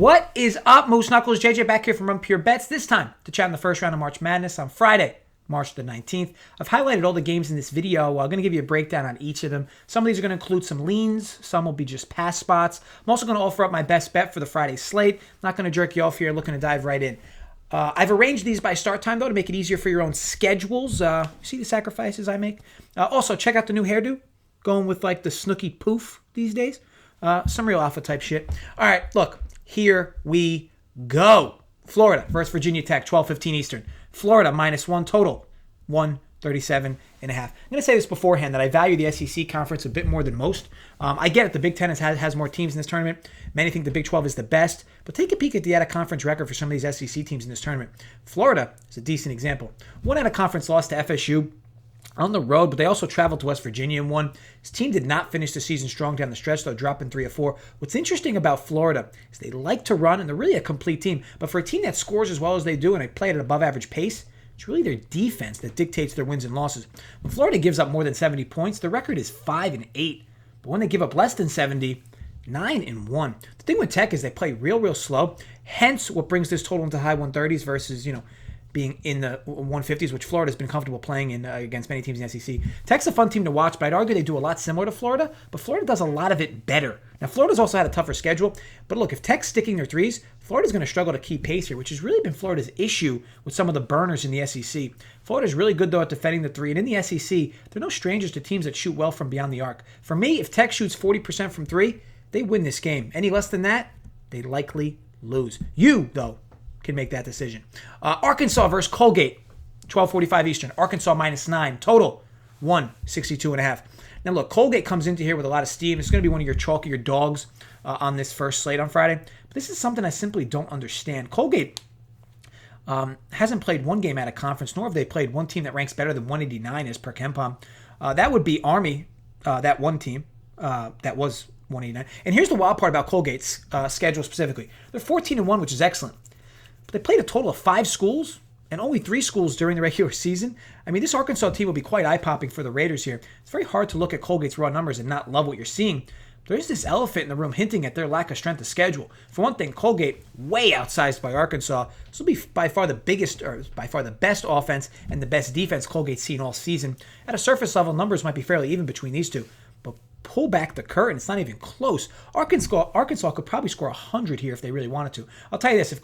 What is up, Moose Knuckles? JJ back here from Run Pure Bets, this time to chat in the first round of March Madness on Friday, March the 19th. I've highlighted all the games in this video. I'm going to give you a breakdown on each of them. Some of these are going to include some leans. Some will be just pass spots. I'm also going to offer up my best bet for the Friday slate. Not going to jerk you off here, looking to dive right in. I've arranged these by start time, though, to make it easier for your own schedules. See the sacrifices I make? Also, check out the new hairdo. Going with like the Snooky poof these days. Some real alpha type shit. All right, look. Here we go. Florida versus Virginia Tech, 12:15 Eastern. Florida -1 total, 137.5. I'm going to say this beforehand that I value the SEC conference a bit more than most. I get it. The Big Ten has more teams in this tournament. Many think the Big 12 is the best. But take a peek at the out-of-conference record for some of these SEC teams in this tournament. Florida is a decent example. One out-of-conference loss to FSU on the road, but they also traveled to West Virginia and won. His team did not finish the season strong down the stretch, though, dropping 3 of 4. What's interesting about Florida is they like to run, and they're really a complete team. But for a team that scores as well as they do, and they play at an above-average pace, it's really their defense that dictates their wins and losses. When Florida gives up more than 70 points, their record is 5-8. But when they give up less than 70, 9-1. The thing with Tech is they play real slow. Hence, what brings this total into high 130s versus, being in the 150s, which Florida's been comfortable playing in against many teams in the SEC. Tech's a fun team to watch, but I'd argue they do a lot similar to Florida, but Florida does a lot of it better. Now, Florida's also had a tougher schedule, but look, if Tech's sticking their threes, Florida's going to struggle to keep pace here, which has really been Florida's issue with some of the burners in the SEC. Florida's really good, though, at defending the three, and in the SEC, they're no strangers to teams that shoot well from beyond the arc. For me, if Tech shoots 40% from three, they win this game. Any less than that, they likely lose. You, though, can make that decision. Arkansas versus Colgate, 12:45 Eastern. Arkansas -9 total, 162.5. Now look, Colgate comes into here with a lot of steam. It's going to be one of your chalkier dogs on this first slate on Friday. But this is something I simply don't understand. Colgate hasn't played one game out of conference, nor have they played one team that ranks better than 189 as per KenPom. That would be Army, that one team that was 189. And here's the wild part about Colgate's schedule specifically. They're 14-1, which is excellent. They played a total of 5 schools and only 3 schools during the regular season. I mean, this Arkansas team will be quite eye-popping for the Raiders here. It's very hard to look at Colgate's raw numbers and not love what you're seeing. There's this elephant in the room hinting at their lack of strength of schedule. For one thing, Colgate way outsized by Arkansas. This will be by far the best offense and the best defense Colgate's seen all season. At a surface level, numbers might be fairly even between these two. But pull back the curtain, it's not even close. Arkansas could probably score 100 here if they really wanted to. I'll tell you this, if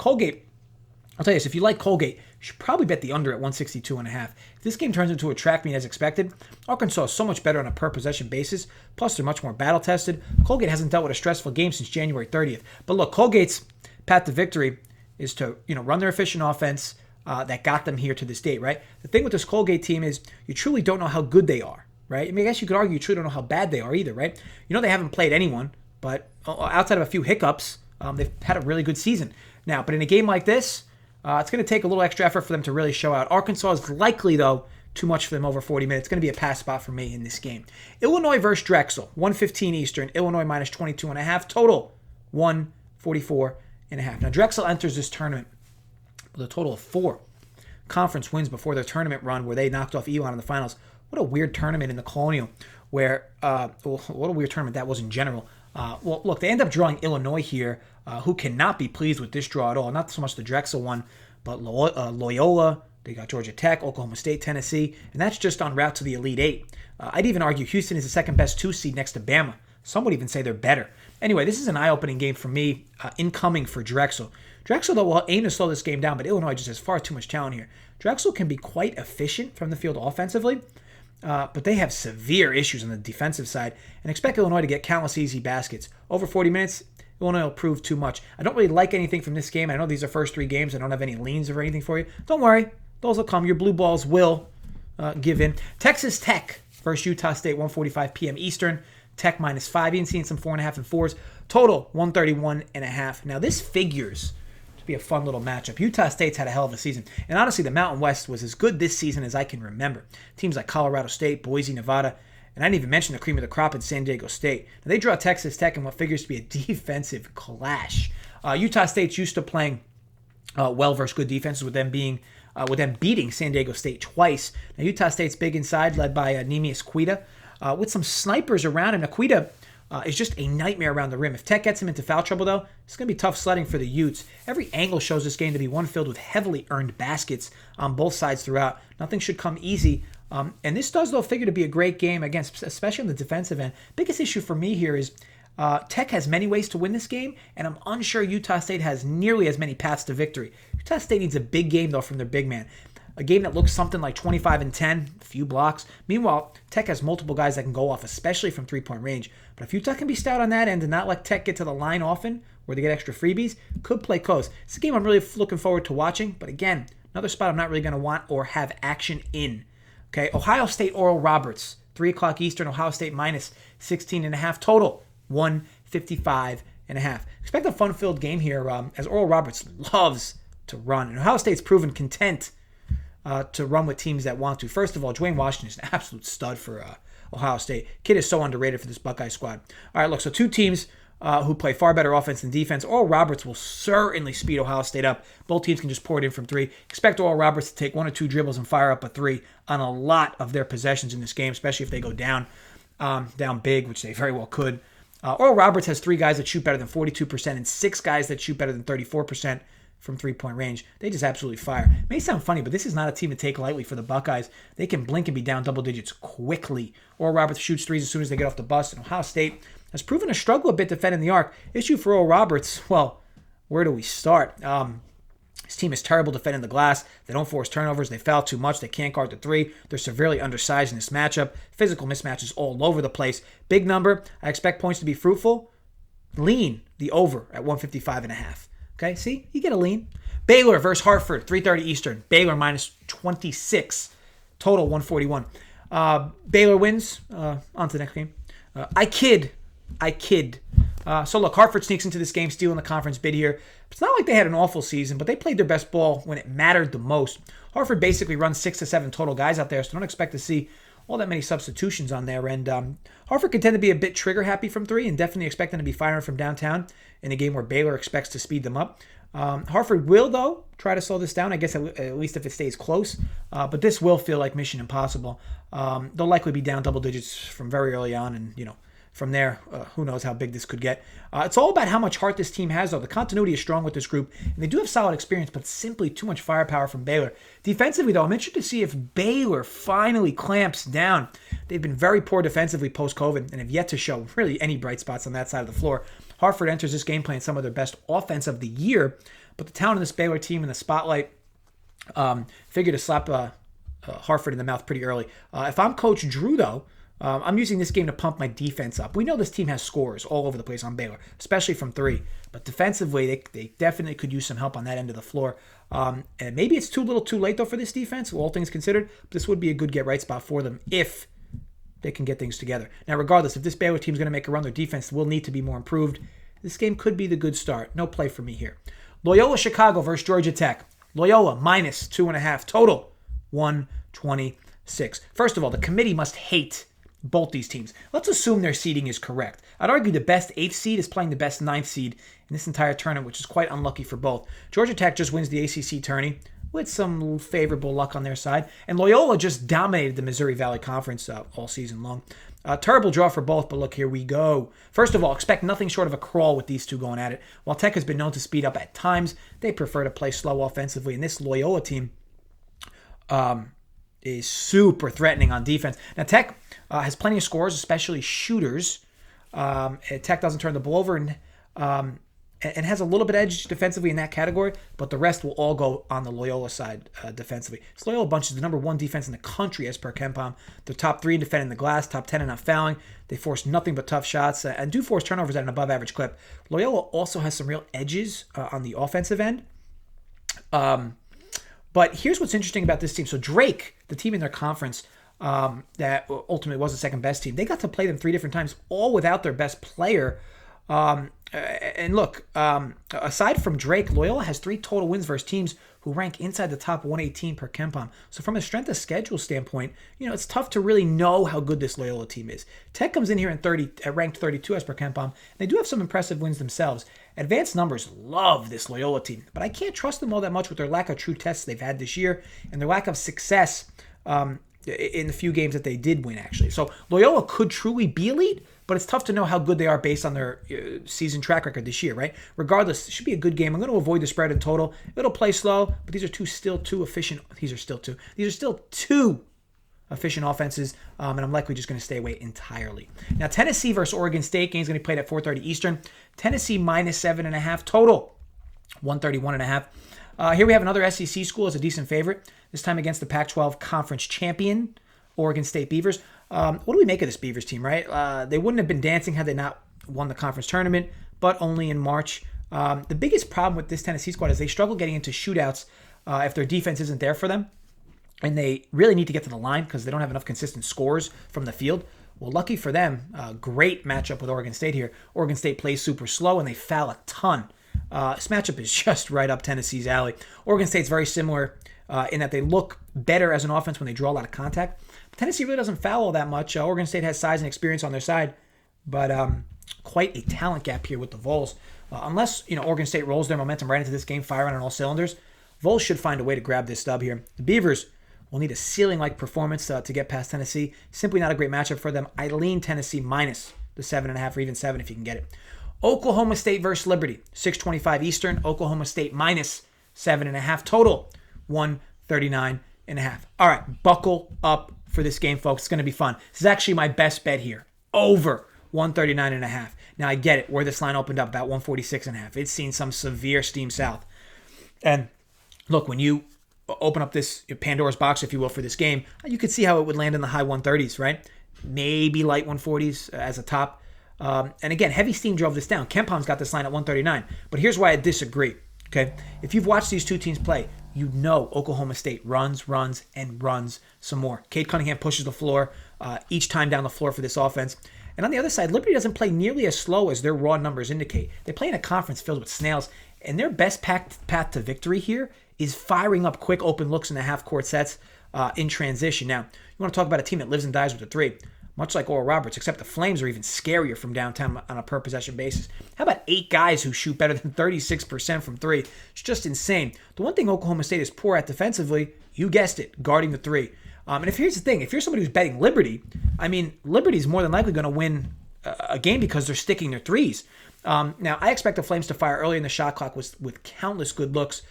you like Colgate, you should probably bet the under at 162.5. If this game turns into a track meet as expected, Arkansas is so much better on a per-possession basis, plus they're much more battle-tested. Colgate hasn't dealt with a stressful game since January 30th. But look, Colgate's path to victory is to run their efficient offense that got them here to this date, right? The thing with this Colgate team is you truly don't know how good they are, right? I mean, I guess you could argue you truly don't know how bad they are either, right? They haven't played anyone, but outside of a few hiccups, they've had a really good season. Now, but in a game like this, it's going to take a little extra effort for them to really show out. Arkansas is likely, though, too much for them over 40 minutes. It's going to be a pass spot for me in this game. Illinois versus Drexel, 1:15 Eastern. Illinois -22.5. Total, 144.5. Now, Drexel enters this tournament with a total of 4 conference wins before their tournament run where they knocked off Elon in the finals. What a weird tournament in the Colonial where, what a weird tournament that was in general. Well, look, they end up drawing Illinois here, who cannot be pleased with this draw at all. Not so much the Drexel one, but Loyola, they got Georgia Tech, Oklahoma State, Tennessee, and that's just en route to the Elite Eight. I'd even argue Houston is the second best 2 seed next to Bama. Some would even say they're better. Anyway, this is an eye-opening game for me, incoming for Drexel. Drexel, though, will aim to slow this game down, but Illinois just has far too much talent here. Drexel can be quite efficient from the field offensively, but they have severe issues on the defensive side, and expect Illinois to get countless easy baskets. Over 40 minutes, Illinois will prove too much. I don't really like anything from this game. I know these are first 3 games. I don't have any leans or anything for you. Don't worry. Those will come. Your blue balls will give in. Texas Tech versus Utah State, 1:45 p.m. Eastern. Tech -5. Even seeing some 4.5 and 4s. Total, 131.5. Now, this figures to be a fun little matchup. Utah State's had a hell of a season. And honestly, the Mountain West was as good this season as I can remember. Teams like Colorado State, Boise, Nevada, and I didn't even mention the cream of the crop in San Diego State. Now, they draw Texas Tech in what figures to be a defensive clash. Utah State's used to playing well versus good defenses with them beating San Diego State twice. Now, Utah State's big inside, led by Neemias Queta, with some snipers around. And Aquita is just a nightmare around the rim. If Tech gets him into foul trouble, though, it's going to be tough sledding for the Utes. Every angle shows this game to be one filled with heavily earned baskets on both sides throughout. Nothing should come easy. And this does, though, figure to be a great game, again, especially on the defensive end. Biggest issue for me here is Tech has many ways to win this game, and I'm unsure Utah State has nearly as many paths to victory. Utah State needs a big game, though, from their big man. A game that looks something like 25-10, a few blocks. Meanwhile, Tech has multiple guys that can go off, especially from three-point range. But if Utah can be stout on that end and not let Tech get to the line often, where they get extra freebies, could play close. It's a game I'm really looking forward to watching. But again, another spot I'm not really going to want or have action in. Okay, Ohio State, Oral Roberts, 3 o'clock Eastern, Ohio State minus 16.5 total, 155.5. Expect a fun-filled game here as Oral Roberts loves to run. And Ohio State's proven content to run with teams that want to. First of all, Dwayne Washington is an absolute stud for Ohio State. Kid is so underrated for this Buckeye squad. All right, look, so two teams who play far better offense than defense. Oral Roberts will certainly speed Ohio State up. Both teams can just pour it in from three. Expect Oral Roberts to take 1 or 2 dribbles and fire up a three on a lot of their possessions in this game, especially if they go down big, which they very well could. Oral Roberts has 3 guys that shoot better than 42% and 6 guys that shoot better than 34% from three-point range. They just absolutely fire. It may sound funny, but this is not a team to take lightly for the Buckeyes. They can blink and be down double digits quickly. Oral Roberts shoots threes as soon as they get off the bus, and Ohio State has proven to struggle a bit defending the arc. Issue for Oral Roberts, well, where do we start? His team is terrible defending the glass. They don't force turnovers. They foul too much. They can't guard the three. They're severely undersized in this matchup. Physical mismatches all over the place. Big number. I expect points to be fruitful. Lean the over at 155.5. Okay, see? You get a lean. Baylor versus Hartford, 3:30 Eastern. Baylor minus 26. Total 141. Baylor wins. On to the next game. I kid. So look, Hartford sneaks into this game, stealing the conference bid here. It's not like they had an awful season, but they played their best ball when it mattered the most. Hartford basically runs 6 to 7 total guys out there, so don't expect to see all that many substitutions on there. And Hartford can tend to be a bit trigger happy from three and definitely expect them to be firing from downtown in a game where Baylor expects to speed them up. Hartford will, though, try to slow this down, I guess, at least if it stays close. But this will feel like mission impossible. They'll likely be down double digits from very early on, and, from there, who knows how big this could get. It's all about how much heart this team has, though. The continuity is strong with this group, and they do have solid experience, but simply too much firepower from Baylor. Defensively, though, I'm interested to see if Baylor finally clamps down. They've been very poor defensively post-COVID and have yet to show really any bright spots on that side of the floor. Hartford enters this game playing some of their best offense of the year, but the talent of this Baylor team in the spotlight figure to slap Hartford in the mouth pretty early. If I'm Coach Drew, though, I'm using this game to pump my defense up. We know this team has scores all over the place on Baylor, especially from three. But defensively, they definitely could use some help on that end of the floor. And maybe it's too little too late, though, for this defense, all things considered. But this would be a good get-right spot for them if they can get things together. Now, regardless, if this Baylor team is going to make a run, their defense will need to be more improved. This game could be the good start. No play for me here. Loyola Chicago versus Georgia Tech. Loyola minus 2.5 total, 126. First of all, the committee must hate both these teams. Let's assume their seeding is correct. I'd argue the best 8th seed is playing the best 9th seed in this entire tournament, which is quite unlucky for both. Georgia Tech just wins the ACC tourney with some favorable luck on their side, and Loyola just dominated the Missouri Valley Conference all season long. Terrible draw for both, but look, here we go. First of all, expect nothing short of a crawl with these two going at it. While Tech has been known to speed up at times, they prefer to play slow offensively, and this Loyola team is super threatening on defense. Now, Tech has plenty of scores, especially shooters. Tech doesn't turn the ball over and has a little bit edge defensively in that category, but the rest will all go on the Loyola side defensively. This Loyola bunch is the number 1 defense in the country as per KenPom. They're top 3 in defending the glass, top 10 in not fouling. They force nothing but tough shots and do force turnovers at an above average clip. Loyola also has some real edges on the offensive end. But here's what's interesting about this team. So Drake, the team in their conference that ultimately was the second best team, they got to play them 3 different times, all without their best player. And look, aside from Drake, Loyola has 3 total wins versus teams who rank inside the top 118 per KenPom. So from a strength of schedule standpoint, it's tough to really know how good this Loyola team is. Tech comes in here at ranked 32 as per KenPom. They do have some impressive wins themselves. Advanced numbers love this Loyola team, but I can't trust them all that much with their lack of true tests they've had this year and their lack of success in the few games that they did win, actually. So Loyola could truly be elite, but it's tough to know how good they are based on their season track record this year, right? Regardless, it should be a good game. I'm going to avoid the spread in total. It'll play slow, but these are still two efficient offenses, and I'm likely just going to stay away entirely. Now, Tennessee versus Oregon State game is going to be played at 4:30 Eastern. Tennessee minus 7.5 total, 131.5. Here we have another SEC school as a decent favorite, this time against the Pac-12 conference champion, Oregon State Beavers. What do we make of this Beavers team, right? They wouldn't have been dancing had they not won the conference tournament, but only in March. The biggest problem with this Tennessee squad is they struggle getting into shootouts if their defense isn't there for them. And they really need to get to the line because they don't have enough consistent scores from the field. Well, lucky for them, great matchup with Oregon State here. Oregon State plays super slow and they foul a ton. This matchup is just right up Tennessee's alley. Oregon State's very similar in that they look better as an offense when they draw a lot of contact. But Tennessee really doesn't foul all that much. Oregon State has size and experience on their side, but quite a talent gap here with the Vols. Unless Oregon State rolls their momentum right into this game, firing on all cylinders, Vols should find a way to grab this dub here. The Beavers will need a ceiling-like performance to get past Tennessee. Simply not a great matchup for them. I lean Tennessee minus the 7.5 or even 7 if you can get it. Oklahoma State versus Liberty, 6:25 Eastern. Oklahoma State minus 7.5 total, 139.5. All right, buckle up for this game, folks. It's going to be fun. This is actually my best bet here. Over 139.5. Now, I get it. Where this line opened up, about 146.5. It's seen some severe steam south. And look, when you open up this Pandora's box, if you will, for this game, you could see how it would land in the high 130s, right? Maybe light 140s as a top. And again, heavy steam drove this down. KenPom's got this line at 139. But here's why I disagree, okay? If you've watched these two teams play, you know Oklahoma State runs, and runs some more. Cade Cunningham pushes the floor each time down the floor for this offense. And on the other side, Liberty doesn't play nearly as slow as their raw numbers indicate. They play in a conference filled with snails, and their best path to victory here is firing up quick open looks in the half-court sets in transition. Now, you want to talk about a team that lives and dies with the three, much like Oral Roberts, except the Flames are even scarier from downtown on a per-possession basis. How about 8 guys who shoot better than 36% from three? It's just insane. The one thing Oklahoma State is poor at defensively, you guessed it, guarding the three. And here's the thing, if you're somebody who's betting Liberty, Liberty's more than likely going to win a game because they're sticking their threes. Now, I expect the Flames to fire early in the shot clock with countless good looks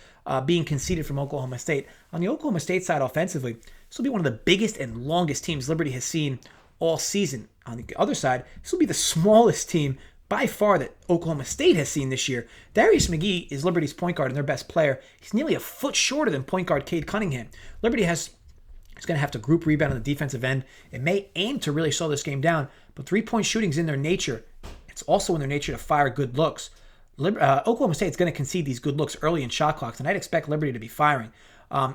being conceded from Oklahoma State. On the Oklahoma State side offensively, this will be one of the biggest and longest teams Liberty has seen all season. On the other side, this will be the smallest team by far that Oklahoma State has seen this year. Darius McGee is Liberty's point guard and their best player. He's nearly a foot shorter than point guard Cade Cunningham. Liberty is going to have to group rebound on the defensive end. It may aim to really slow this game down, but three-point shooting's in their nature. It's also in their nature to fire good looks. Oklahoma State's going to concede these good looks early in shot clocks, and I'd expect Liberty to be firing.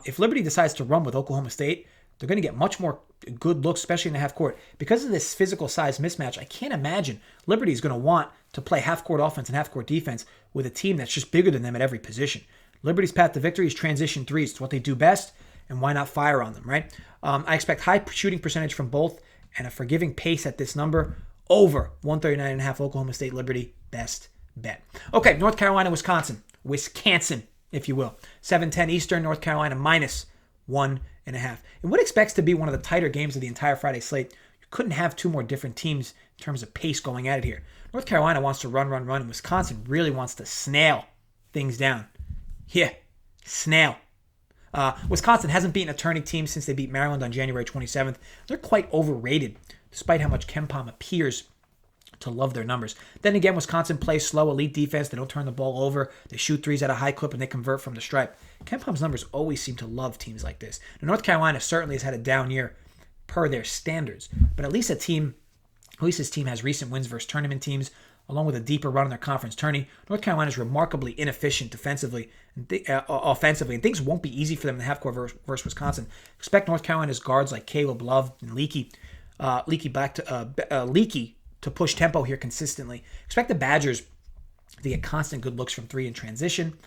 If Liberty decides to run with Oklahoma State, they're going to get much more good looks, especially in the half court. Because of this physical size mismatch, I can't imagine Liberty is going to want to play half-court offense and half-court defense with a team that's just bigger than them at every position. Liberty's path to victory is transition threes. It's what they do best, and why not fire on them, right? I expect high shooting percentage from both and a forgiving pace at this number. Over 139.5 Oklahoma State Liberty, best bet. Okay, North Carolina, Wisconsin, if you will. 7:10 Eastern, North Carolina minus 1.5. In what expects to be one of the tighter games of the entire Friday slate, you couldn't have two more different teams in terms of pace going at it here. North Carolina wants to run, and Wisconsin really wants to snail things down. Yeah, snail. Wisconsin hasn't beaten a tourney team since they beat Maryland on January 27th. They're quite overrated, despite how much KenPom appears to love their numbers. Then again, Wisconsin plays slow, elite defense. They don't turn the ball over. They shoot threes at a high clip, and they convert from the stripe. KenPom's numbers always seem to love teams like this. Now, North Carolina certainly has had a down year per their standards, but at least this team has recent wins versus tournament teams, along with a deeper run in their conference tourney. North Carolina is remarkably inefficient defensively and offensively, and things won't be easy for them in the half-court versus Wisconsin. Expect North Carolina's guards like Caleb Love and Leaky to push tempo here consistently. Expect the Badgers to get constant good looks from three in transition.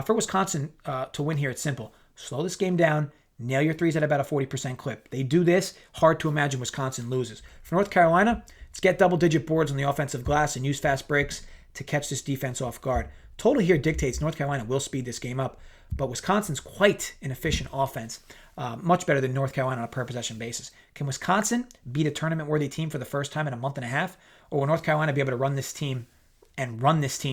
For Wisconsin to win here, it's simple. Slow this game down. Nail your threes at about a 40% clip. They do this, hard to imagine Wisconsin loses. For North Carolina, it's get double-digit boards on the offensive glass and use fast breaks to catch this defense off guard. Total here dictates North Carolina will speed this game up, but Wisconsin's quite an efficient offense, much better than North Carolina on a per-possession basis. Can Wisconsin beat a tournament-worthy team for the first time in a month and a half, or will North Carolina be able to run this team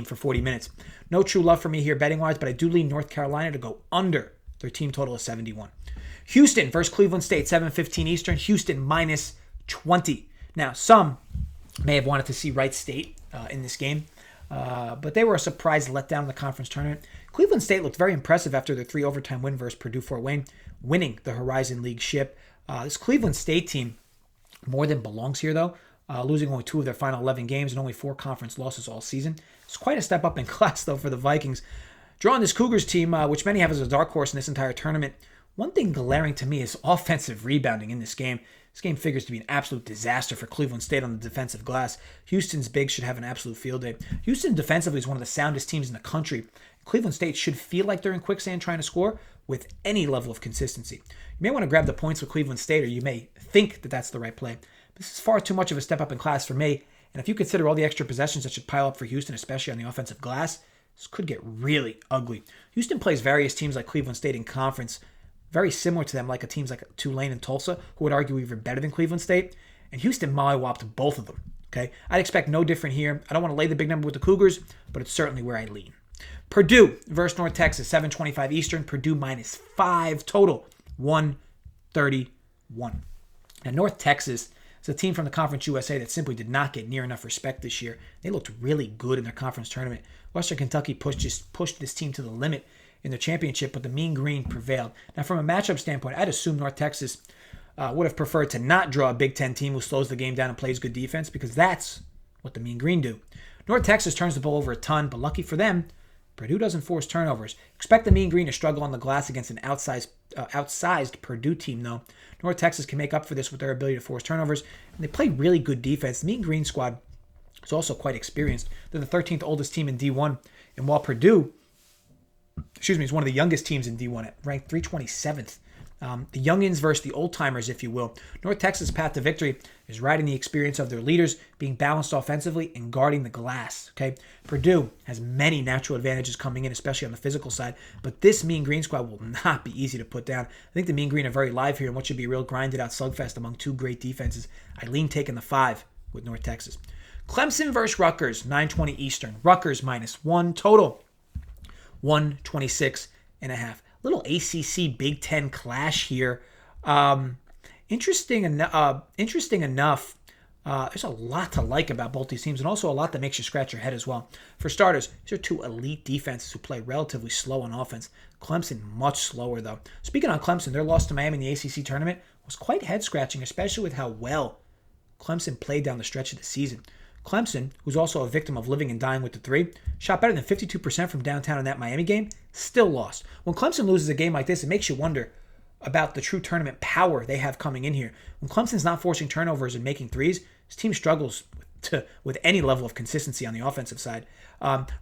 for 40 minutes? No true love for me here betting-wise, but I do lean North Carolina to go under their team total of 71. Houston versus Cleveland State, 7:15 Eastern. Houston minus 20. Now, some may have wanted to see Wright State in this game, but they were a surprise letdown in the conference tournament. Cleveland State looked very impressive after their 3-overtime win versus Purdue Fort Wayne, winning the Horizon League ship. This Cleveland State team more than belongs here, though, losing only 2 of their final 11 games and only 4 conference losses all season. It's quite a step up in class, though, for the Vikings. Drawing this Cougars team, which many have as a dark horse in this entire tournament, one thing glaring to me is offensive rebounding in this game. This game figures to be an absolute disaster for Cleveland State on the defensive glass. Houston's bigs should have an absolute field day. Houston defensively is one of the soundest teams in the country. Cleveland State should feel like they're in quicksand trying to score with any level of consistency. You may want to grab the points with Cleveland State, or you may think that that's the right play. But this is far too much of a step up in class for me. And if you consider all the extra possessions that should pile up for Houston, especially on the offensive glass, this could get really ugly. Houston plays various teams like Cleveland State in conference, very similar to them, like a teams like Tulane and Tulsa, who would argue even better than Cleveland State. And Houston mollywopped both of them. Okay, I'd expect no different here. I don't want to lay the big number with the Cougars, but it's certainly where I lean. Purdue versus North Texas, 7:25 Eastern. Purdue minus 5 total, 131. Now, North Texas is a team from the Conference USA that simply did not get near enough respect this year. They looked really good in their conference tournament. Western Kentucky pushed this team to the limit in the championship, but the Mean Green prevailed. Now, from a matchup standpoint, I'd assume North Texas would have preferred to not draw a Big Ten team who slows the game down and plays good defense, because that's what the Mean Green do. North Texas turns the ball over a ton, but lucky for them, Purdue doesn't force turnovers. Expect the Mean Green to struggle on the glass against an outsized Purdue team, though. North Texas can make up for this with their ability to force turnovers, and they play really good defense. The Mean Green squad is also quite experienced. They're the 13th oldest team in D1, and while Purdue is one of the youngest teams in D1, ranked 327th. The youngins versus the old-timers, if you will. North Texas' path to victory is riding the experience of their leaders, being balanced offensively and guarding the glass. Okay, Purdue has many natural advantages coming in, especially on the physical side, but this Mean Green squad will not be easy to put down. I think the Mean Green are very live here in what should be a real grinded-out slugfest among 2 great defenses. I lean taking the 5 with North Texas. Clemson versus Rutgers, 9:20 Eastern. Rutgers minus 1 total, 126.5. Little ACC Big Ten clash here. Interesting enough. There's a lot to like about both these teams, and also a lot that makes you scratch your head as well. For starters, these are 2 elite defenses who play relatively slow on offense. Clemson much slower, though. Speaking on Clemson, their loss to Miami in the ACC tournament was quite head-scratching, especially with how well Clemson played down the stretch of the season. Clemson, who's also a victim of living and dying with the 3, shot better than 52% from downtown in that Miami game, still lost. When Clemson loses a game like this, it makes you wonder about the true tournament power they have coming in here. When Clemson's not forcing turnovers and making threes, his team struggles with any level of consistency on the offensive side.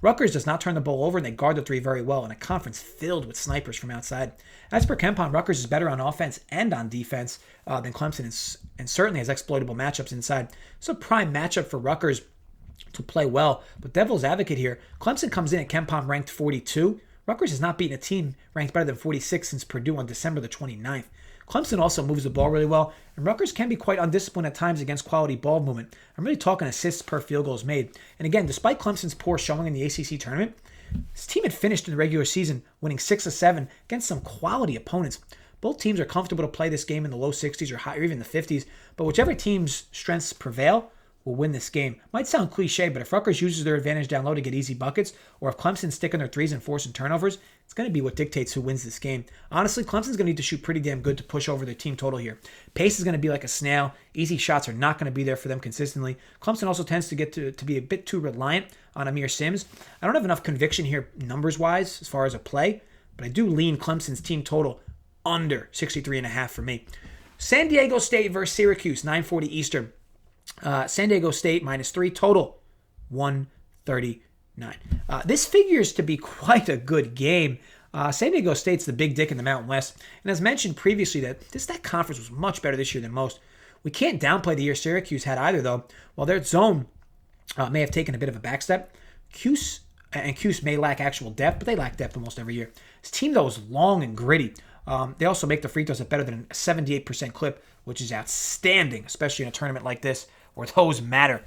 Rutgers does not turn the ball over, and they guard the 3 very well in a conference filled with snipers from outside. As per KenPom, Rutgers is better on offense and on defense than Clemson, and certainly has exploitable matchups inside. It's a prime matchup for Rutgers to play well, but devil's advocate here, Clemson comes in at KenPom ranked 42. Rutgers has not beaten a team ranked better than 46 since Purdue on December the 29th. Clemson also moves the ball really well, and Rutgers can be quite undisciplined at times against quality ball movement. I'm really talking assists per field goals made. And again, despite Clemson's poor showing in the ACC tournament, this team had finished in the regular season winning 6 of 7 against some quality opponents. Both teams are comfortable to play this game in the low 60s or higher, even the 50s, but whichever team's strengths prevail will win this game. Might sound cliche, but if Rutgers uses their advantage down low to get easy buckets, or if Clemson's sticking their 3s and forcing turnovers, it's going to be what dictates who wins this game. Honestly, Clemson's going to need to shoot pretty damn good to push over their team total here. Pace is going to be like a snail. Easy shots are not going to be there for them consistently. Clemson also tends to get to be a bit too reliant on Amir Sims. I don't have enough conviction here numbers-wise as far as a play, but I do lean Clemson's team total under 63.5 for me. San Diego State versus Syracuse, 9:40 Eastern. San Diego State minus 3 total, 139. This figures to be quite a good game. San Diego State's the big dick in the Mountain West, and as mentioned previously, that conference was much better this year than most. We can't downplay the year Syracuse had either, though. While their zone may have taken a bit of a backstep, Cuse may lack actual depth, but they lack depth almost every year. This team, though, is long and gritty. They also make the free throws at better than a 78% clip, which is outstanding, especially in a tournament like this or those matter.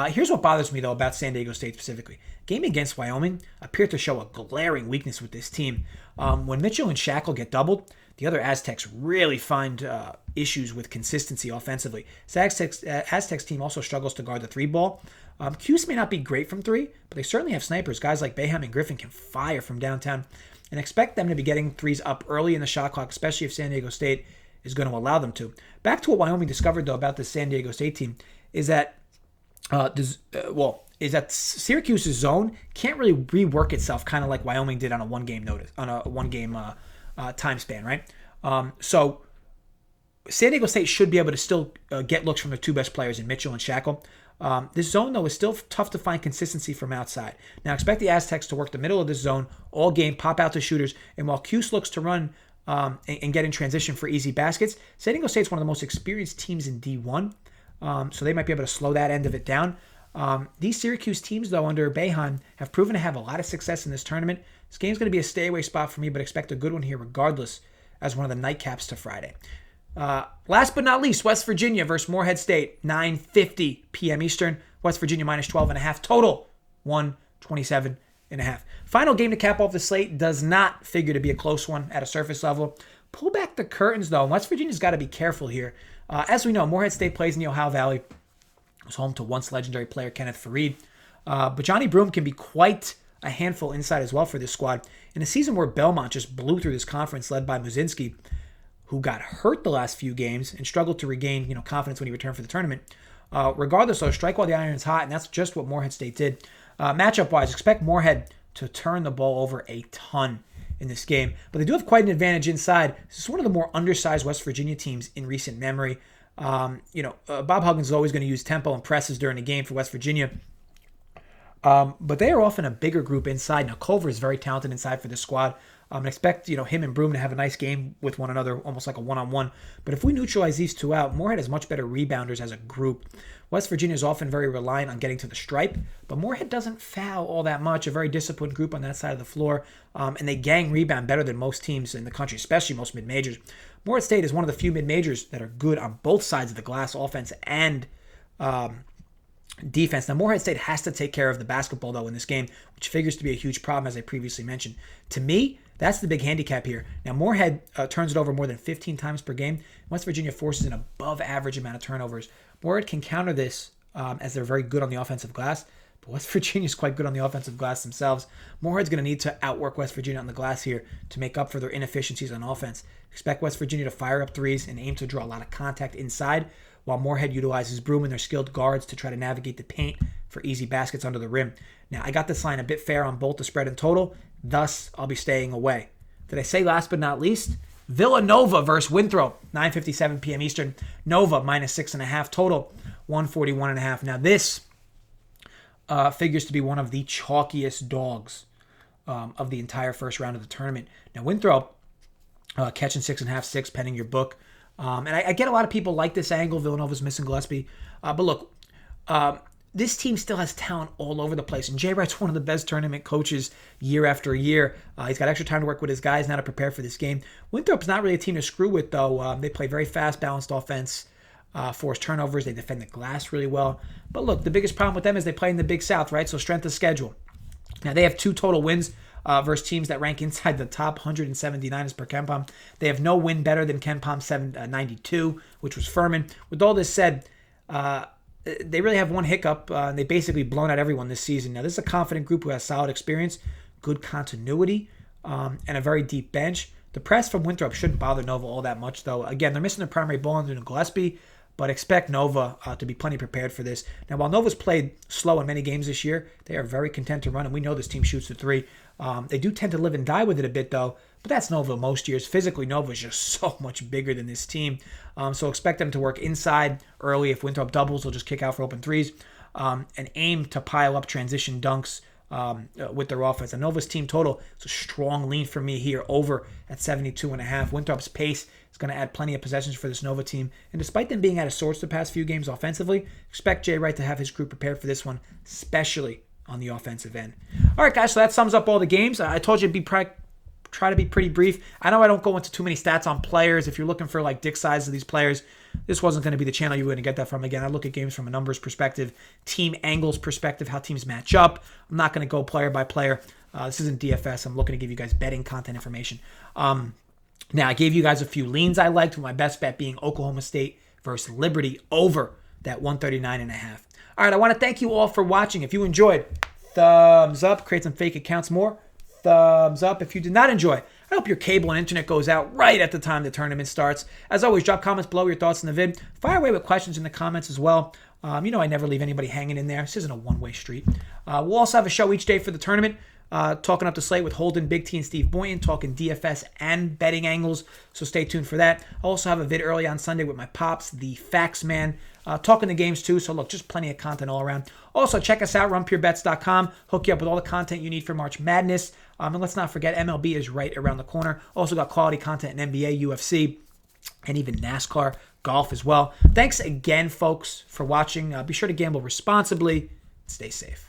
Here's what bothers me, though, about San Diego State specifically. Game against Wyoming appeared to show a glaring weakness with this team. When Mitchell and Shackle get doubled, the other Aztecs really find issues with consistency offensively. Aztecs team also struggles to guard the three ball. Cuse may not be great from three, but they certainly have snipers. Guys like Boeheim and Griffin can fire from downtown, and expect them to be getting threes up early in the shot clock, especially if San Diego State is going to allow them to. Back to what Wyoming discovered, though, about the San Diego State team is that Syracuse's zone can't really rework itself, kind of like Wyoming did on a one-game time span, right? So San Diego State should be able to still get looks from the two best players in Mitchell and Shackle. This zone, though, is still tough to find consistency from outside. Now, expect the Aztecs to work the middle of this zone all game, pop out to shooters, and while Cuse looks to run and get in transition for easy baskets, San Diego State's one of the most experienced teams in D1, so they might be able to slow that end of it down. These Syracuse teams, though, under Boeheim, have proven to have a lot of success in this tournament. This game's going to be a stay-away spot for me, but expect a good one here regardless as one of the nightcaps to Friday. Last but not least, West Virginia versus Morehead State, 9:50 p.m. Eastern. West Virginia minus 12.5 total, 127.5. Final game to cap off the slate does not figure to be a close one at a surface level. Pull back the curtains, though. West Virginia's got to be careful here. As we know, Morehead State plays in the Ohio Valley. It was home to once legendary player Kenneth Fareed. But Johnny Broome can be quite a handful inside as well for this squad. In a season where Belmont just blew through this conference led by Muzinski, who got hurt the last few games and struggled to regain confidence when he returned for the tournament. Regardless, though, strike while the iron is hot, and that's just what Morehead State did. Matchup-wise, expect Morehead to turn the ball over a ton in this game, but they do have quite an advantage inside. This is one of the more undersized West Virginia teams in recent memory. Bob Huggins is always going to use tempo and presses during the game for West Virginia. But they are often a bigger group inside. Now, Culver is very talented inside for this squad. I expect him and Broome to have a nice game with one another, almost like a one-on-one. But if we neutralize these two out, Morehead has much better rebounders as a group. West Virginia is often very reliant on getting to the stripe, but Morehead doesn't foul all that much. A very disciplined group on that side of the floor, and they gang rebound better than most teams in the country, especially most mid-majors. Morehead State is one of the few mid-majors that are good on both sides of the glass, offense and defense. Now, Morehead State has to take care of the basketball, though, in this game, which figures to be a huge problem, as I previously mentioned. To me, that's the big handicap here. Now, Morehead turns it over more than 15 times per game. West Virginia forces an above-average amount of turnovers. Morehead can counter this as they're very good on the offensive glass, but West Virginia is quite good on the offensive glass themselves. Morehead's going to need to outwork West Virginia on the glass here to make up for their inefficiencies on offense. Expect West Virginia to fire up threes and aim to draw a lot of contact inside, while Morehead utilizes Broome and their skilled guards to try to navigate the paint for easy baskets under the rim. Now, I got this line a bit fair on both the spread and total, thus I'll be staying away. Did I say last but not least? Villanova versus Winthrop, 9:57 p.m. Eastern. Nova minus 6.5 total, 141.5. Now, this figures to be one of the chalkiest dogs of the entire first round of the tournament. Now, Winthrop catching 6.5, 6, penning your book. And I get a lot of people like this angle. Villanova's missing Gillespie. But look, this team still has talent all over the place. And Jay Wright's one of the best tournament coaches year after year. He's got extra time to work with his guys now to prepare for this game. Winthrop's not really a team to screw with, though. They play very fast, balanced offense, force turnovers. They defend the glass really well. But look, the biggest problem with them is they play in the Big South, right? So strength of schedule. Now, they have 2 total wins versus teams that rank inside the top 179 as per KenPom. They have no win better than KenPom 792, which was Furman. With all this said, they really have one hiccup. They basically blown out everyone this season. Now, this is a confident group who has solid experience, good continuity, and a very deep bench. The press from Winthrop shouldn't bother Nova all that much, though. Again, they're missing their primary ball handler in Gillespie, but expect Nova to be plenty prepared for this. Now, while Nova's played slow in many games this year, they are very content to run, and we know this team shoots the 3. They do tend to live and die with it a bit, though, but that's Nova most years. Physically, Nova is just so much bigger than this team. So expect them to work inside early. If Winthrop doubles, they'll just kick out for open threes and aim to pile up transition dunks with their offense. And Nova's team total is a strong lean for me here over at 72.5. Winthrop's pace is going to add plenty of possessions for this Nova team. And despite them being out of sorts the past few games offensively, expect Jay Wright to have his group prepared for this one, especially on the offensive end. All right, guys, so that sums up all the games. I told you it'd be try to be pretty brief. I know I don't go into too many stats on players. If you're looking for like dick size of these players, this wasn't going to be the channel you were going to get that from. Again, I look at games from a numbers perspective, team angles perspective, how teams match up. I'm not going to go player by player. This isn't DFS. I'm looking to give you guys betting content information. Now, I gave you guys a few leans I liked, with my best bet being Oklahoma State versus Liberty over that 139.5. All right, I want to thank you all for watching. If you enjoyed, thumbs up. Create some fake accounts more. Thumbs up. If you did not enjoy, I hope your cable and internet goes out right at the time the tournament starts. As always, drop comments below your thoughts in the vid. Fire away with questions in the comments as well. I never leave anybody hanging in there. This isn't a one-way street. We'll also have a show each day for the tournament. Talking up the slate with Holden, Big T, and Steve Boynton, talking DFS and betting angles, so stay tuned for that. I'll also have a vid early on Sunday with my pops, the Fax Man, talking the games too, so look, just plenty of content all around. Also, check us out, runpurebets.com, hook you up with all the content you need for March Madness, and let's not forget, MLB is right around the corner. Also got quality content in NBA, UFC, and even NASCAR, golf as well. Thanks again, folks, for watching. Be sure to gamble responsibly. Stay safe.